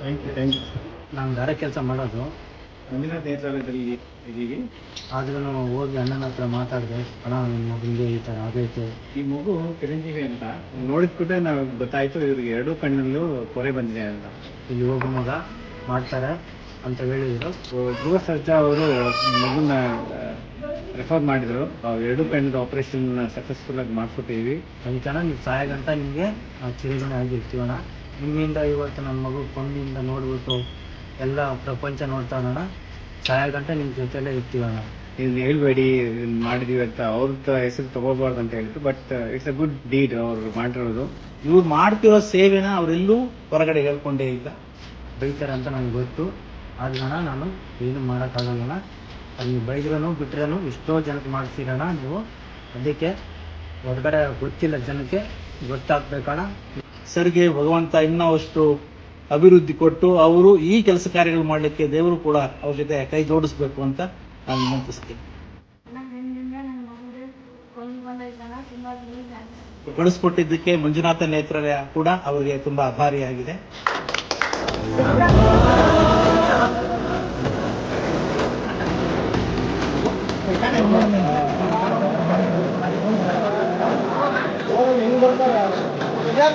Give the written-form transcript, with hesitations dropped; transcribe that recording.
Thank you. ನಾನು ಗಾರೆ ಕೆಲಸ ಮಾಡೋದು. ಮಂಜುನಾಥ್ ನೇತ್ರಾಲಯದಲ್ಲಿ ಇದೀವಿ. ಆದ್ರೂ ಹೋಗಿ ಅಣ್ಣನ ಹತ್ರ ಮಾತಾಡಿದೆ, ಅಣ್ಣ ನಿಮ್ಮ ಮಗುವಿಗೆ ಈ ಥರ ಆಗೈತೆ. ಈ ಮಗು ಚಿರಂಜೀವಿ ಅಂತ ನೋಡಿದ ಕೂಡಲೇ ನಾವು ಗೊತ್ತಾಯ್ತು ಇವ್ರಿಗೆ ಎರಡೂ ಕಣ್ಣಲ್ಲೂ ಪೊರೆ ಬಂದಿದೆ ಅಂತ. ಇಲ್ಲಿ ಹೋಗೋ ಮಗ ಮಾಡ್ತಾರೆ ಅಂತ ಹೇಳಿದರು. ಧ್ರುವ ಸರ್ಜಾ ಅವರು ಮಗುನ ರೆಫರ್ ಮಾಡಿದರು. ಎರಡೂ ಕಣ್ಣದ ಆಪರೇಷನ್ ಸಕ್ಸಸ್ಫುಲ್ಲಾಗಿ ಮಾಡಿಸ್ಕೊಟ್ಟಿದ್ದೀವಿ. ಅದಕ್ಕೆ ನೀವು ಸಹಾಯ ಗಂಟ ನಿಮಗೆ ನಾವು ಚಿರಋಣಿ ಆಗಿರ್ತೀವಣ್ಣ. ನಿಮ್ಮಿಂದ ಇವತ್ತು ನನ್ನ ಮಗು ಕಣ್ಣಿಂದ ನೋಡ್ಬಿಟ್ಟು ಎಲ್ಲ ಪ್ರಪಂಚ ನೋಡ್ತಾವಣ್ಣ. ಸಹಾಯ ಗಂಟ ನಿಮ್ಮ ಜೊತೆಲೇ ಇರ್ತೀವಣ್ಣ. ಇಲ್ಲಿ ಹೇಳ್ಬೇಡಿ ಮಾಡಿದೀವಿ ಅಂತ ಅವ್ರದ್ದು ಹೆಸರು ತಗೋಬಾರ್ದು ಅಂತ ಹೇಳಿದ್ರು. But it's a good deed ಅವ್ರು ಮಾಡಿರೋದು. ಇವ್ರು ಮಾಡ್ತಿರೋ ಸೇವೆನ ಅವರೆಲ್ಲೂ ಹೊರಗಡೆ ಹೇಳ್ಕೊಂಡೇ ಇಲ್ಲ. ಬೈತಾರೆ ಅಂತ ನನಗೆ ಗೊತ್ತು. ಆದ್ರೂ ನಾನು ಏನು ಮಾಡೋಕ್ಕಾಗಲ್ಲಣ್ಣ. ಅದು ನೀವು ಬೈದ್ರೂ ಬಿಟ್ರೂ ಎಷ್ಟೋ ಜನಕ್ಕೆ ಮಾಡಿಸಿರೋಣ ನೀವು. ಅದಕ್ಕೆ ಹೊರಗಡೆ ಗೊತ್ತಿಲ್ಲ ಜನಕ್ಕೆ ಗೊತ್ತಾಗ್ಬೇಕಣ್ಣ. ಸರ್ಗೆ ಭಗವಂತ ಇನ್ನೂ ಅಷ್ಟು ಅಭಿವೃದ್ಧಿ ಕೊಟ್ಟು ಅವರು ಈ ಕೆಲಸ ಕಾರ್ಯಗಳು ಮಾಡಲಿಕ್ಕೆ ದೇವರು ಕೂಡ ಅವ್ರ ಜೊತೆ ಕೈ ಜೋಡಿಸ್ಬೇಕು ಅಂತ ನಾನು ವಿನಂತಿಸ್ತೀನಿ. ಕಳಿಸ್ಕೊಟ್ಟಿದ್ದಕ್ಕೆ ಮಂಜುನಾಥ ನೇತ್ರಾಲಯ ಕೂಡ ಅವರಿಗೆ ತುಂಬಾ ಆಭಾರಿಯಾಗಿದೆ. Ya,